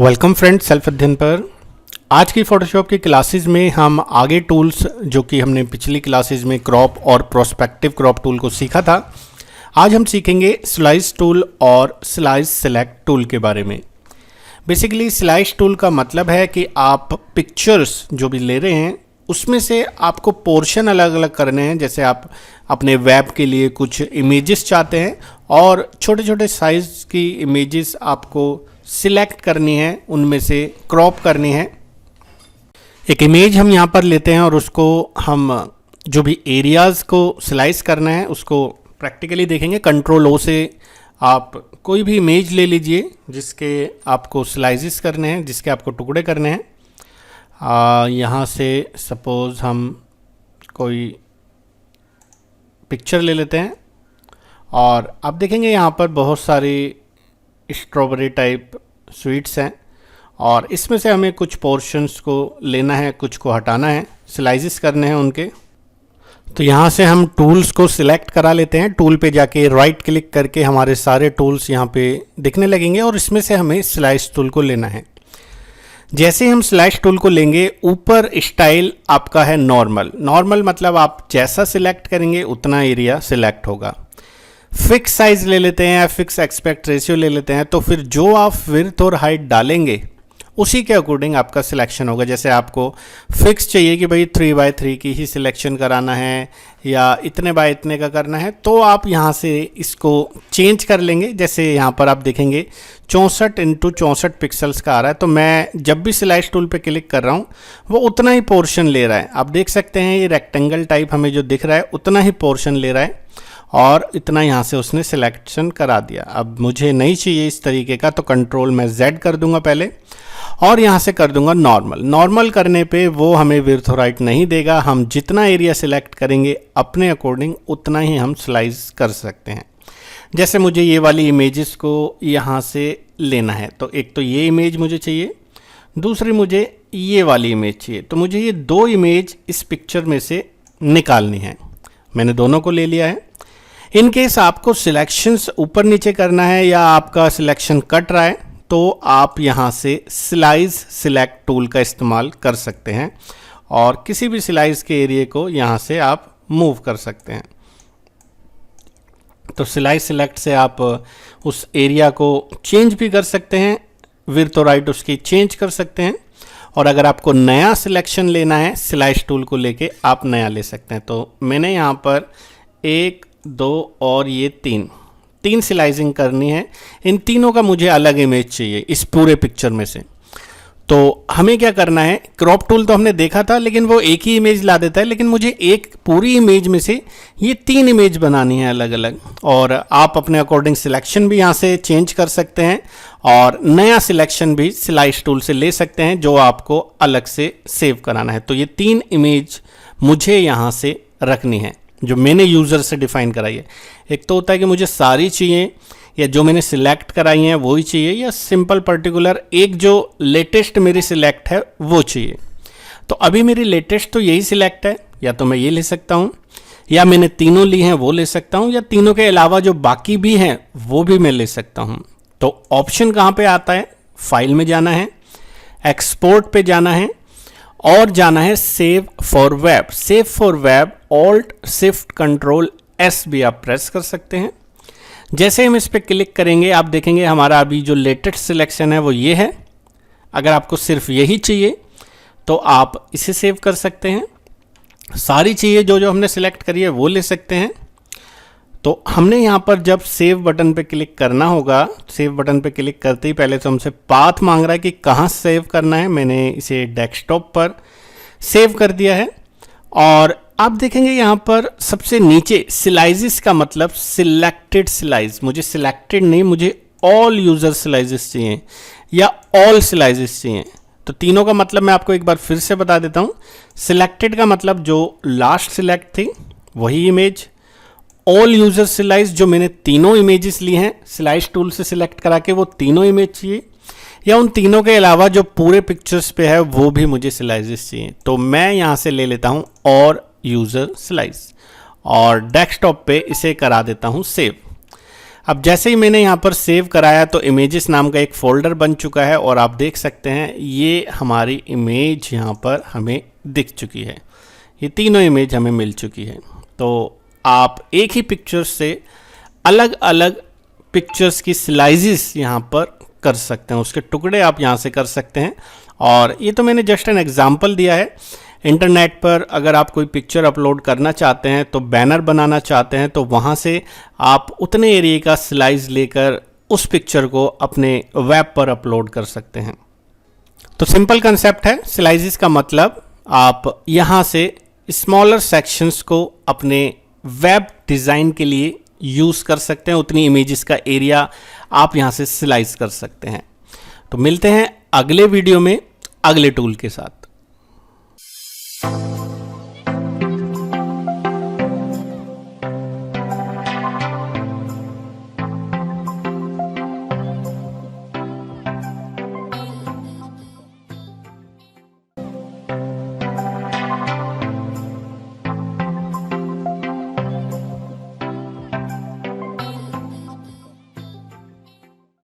Welcome friends, self अध्ययन पर आज की फोटोशॉप की क्लासेस में हम आगे टूल्स जो कि हमने पिछली क्लासेस में क्रॉप और प्रोस्पेक्टिव क्रॉप टूल को सीखा था, आज हम सीखेंगे स्लाइस टूल और स्लाइस सेलेक्ट टूल के बारे में। बेसिकली स्लाइस टूल का मतलब है कि आप पिक्चर्स जो भी ले रहे हैं उसमें से आपको पोर्शन अलग अलग करने हैं। जैसे आप अपने वेब के लिए कुछ इमेजेस चाहते हैं और छोटे छोटे साइज़ की इमेजेस आपको सिलेक्ट करनी है, उनमें से क्रॉप करनी है। एक इमेज हम यहाँ पर लेते हैं और उसको हम जो भी एरियाज़ को स्लाइस करना है उसको प्रैक्टिकली देखेंगे। कंट्रोल ओ से आप कोई भी इमेज ले लीजिए जिसके आपको स्लाइसेस करने हैं, जिसके आपको टुकड़े करने हैं। यहाँ से सपोज़ हम कोई पिक्चर ले लेते हैं और आप देखेंगे यहाँ पर बहुत सारी स्ट्रॉबेरी टाइप स्वीट्स हैं और इसमें से हमें कुछ पोर्शंस को लेना है, कुछ को हटाना है, स्लाइसेस करने हैं उनके। तो यहाँ से हम टूल्स को सिलेक्ट करा लेते हैं। टूल पे जाके राइट क्लिक करके हमारे सारे टूल्स यहाँ पे दिखने लगेंगे और इसमें से हमें स्लाइस टूल को लेना है। जैसे हम स्लाइस टूल को लेंगे, ऊपर स्टाइल आपका है नॉर्मल। नॉर्मल मतलब आप जैसा सिलेक्ट करेंगे उतना एरिया सिलेक्ट होगा। फिक्स साइज ले लेते हैं या फिक्स एस्पेक्ट रेशियो ले लेते हैं, तो फिर जो आप विड्थ और हाइट डालेंगे उसी के अकॉर्डिंग आपका सिलेक्शन होगा। जैसे आपको फिक्स चाहिए कि भाई 3x3 की ही सिलेक्शन कराना है या इतने बाय इतने का करना है, तो आप यहाँ से इसको चेंज कर लेंगे। जैसे यहाँ पर आप देखेंगे 64x64 पिक्सल्स का आ रहा है, तो मैं जब भी स्लाइस टूल पे क्लिक कर रहा हूँ वो उतना ही पोर्शन ले रहा है। आप देख सकते हैं ये रेक्टेंगल टाइप हमें जो दिख रहा है उतना ही पोर्शन ले रहा है और इतना यहाँ से उसने सिलेक्शन करा दिया। अब मुझे नहीं चाहिए इस तरीके का, तो कंट्रोल मैं Z कर दूंगा पहले और यहाँ से कर दूंगा नॉर्मल। नॉर्मल करने पे वो हमें विड्थ और हाइट नहीं देगा। हम जितना एरिया सिलेक्ट करेंगे अपने अकॉर्डिंग उतना ही हम स्लाइस कर सकते हैं। जैसे मुझे ये वाली इमेजेस को यहाँ से लेना है, तो एक तो ये इमेज मुझे चाहिए, दूसरी मुझे ये वाली इमेज चाहिए। तो मुझे ये दो इमेज इस पिक्चर में से निकालनी है। मैंने दोनों को ले लिया है। इन केस आपको सिलेक्शंस ऊपर नीचे करना है या आपका सिलेक्शन कट रहा है, तो आप यहाँ से स्लाइस सिलेक्ट टूल का इस्तेमाल कर सकते हैं और किसी भी स्लाइस के एरिया को यहाँ से आप मूव कर सकते हैं। तो स्लाइस सिलेक्ट से आप उस एरिया को चेंज भी कर सकते हैं, विड्थ और हाइट उसकी चेंज कर सकते हैं। और अगर आपको नया सिलेक्शन लेना है स्लाइस टूल को लेके, आप नया ले सकते हैं। तो मैंने यहाँ पर 1, 2 और ये 3 स्लाइसिंग करनी है। इन तीनों का मुझे अलग इमेज चाहिए इस पूरे पिक्चर में से। तो हमें क्या करना है, क्रॉप टूल तो हमने देखा था लेकिन वो एक ही इमेज ला देता है, लेकिन मुझे एक पूरी इमेज में से ये 3 इमेज बनानी है अलग अलग। और आप अपने अकॉर्डिंग सिलेक्शन भी यहाँ से चेंज कर सकते हैं और नया सिलेक्शन भी स्लाइस टूल से ले सकते हैं जो आपको अलग से सेव कराना है। तो ये 3 इमेज मुझे यहाँ से रखनी है जो मैंने यूज़र से डिफ़ाइन कराई है। एक तो होता है कि मुझे सारी चाहिए या जो मैंने सिलेक्ट कराई हैं वही चाहिए, या सिंपल पर्टिकुलर एक जो लेटेस्ट मेरी सिलेक्ट है वो चाहिए। तो अभी मेरी लेटेस्ट तो यही सिलेक्ट है, या तो मैं ये ले सकता हूँ, या मैंने तीनों ली हैं वो ले सकता हूँ, या तीनों के अलावा जो बाकी भी हैं वो भी मैं ले सकता हूँ। तो ऑप्शन कहाँ पे आता है, फाइल में जाना है, एक्सपोर्ट पे जाना है और जाना है save for web. Save for web alt shift control S भी आप प्रेस कर सकते हैं। जैसे हम इस पर क्लिक करेंगे आप देखेंगे हमारा अभी जो लेटेस्ट सिलेक्शन है वो ये है। अगर आपको सिर्फ यही चाहिए तो आप इसे सेव कर सकते हैं। सारी चीज़ें जो जो हमने सिलेक्ट करी है वो ले सकते हैं। तो हमने यहाँ पर जब सेव बटन पे क्लिक करना होगा, सेव बटन पे क्लिक करते ही पहले तो हमसे पाथ मांग रहा है कि कहाँ सेव करना है। मैंने इसे डेस्कटॉप पर सेव कर दिया है और आप देखेंगे यहाँ पर सबसे नीचे स्लाइसेस का मतलब सिलेक्टेड स्लाइस। मुझे सिलेक्टेड नहीं, मुझे ऑल यूज़र स्लाइसेस चाहिए या ऑल स्लाइसेस चाहिए। तो तीनों का मतलब मैं आपको एक बार फिर से बता देता हूँ। सिलेक्टेड का मतलब जो लास्ट सिलेक्ट थी वही इमेज, ऑल यूज़र स्लाइस जो मैंने तीनों इमेजेस ली हैं स्लाइस टूल से सिलेक्ट करा के वो तीनों इमेज चाहिए, या उन तीनों के अलावा जो पूरे पिक्चर्स पे है वो भी मुझे स्लाइसेस चाहिए। तो मैं यहाँ से ले लेता हूँ और यूज़र स्लाइस और डेस्कटॉप पे इसे करा देता हूँ सेव। अब जैसे ही मैंने यहाँ पर सेव कराया तो इमेजेस नाम का एक फोल्डर बन चुका है और आप देख सकते हैं ये हमारी इमेज यहाँ पर हमें दिख चुकी है। ये तीनों इमेज हमें मिल चुकी है। तो आप एक ही पिक्चर से अलग अलग पिक्चर्स की स्लाइसेस यहाँ पर कर सकते हैं, उसके टुकड़े आप यहाँ से कर सकते हैं। और ये तो मैंने जस्ट एन एग्जांपल दिया है। इंटरनेट पर अगर आप कोई पिक्चर अपलोड करना चाहते हैं, तो बैनर बनाना चाहते हैं, तो वहाँ से आप उतने एरिया का स्लाइस लेकर उस पिक्चर को अपने वेब पर अपलोड कर सकते हैं। तो सिंपल कंसेप्ट है। स्लाइसेस का मतलब आप यहाँ से स्मॉलर सेक्शंस को अपने वेब डिज़ाइन के लिए यूज़ कर सकते हैं, उतनी इमेजेस का एरिया आप यहाँ से स्लाइस कर सकते हैं। तो मिलते हैं अगले वीडियो में अगले टूल के साथ।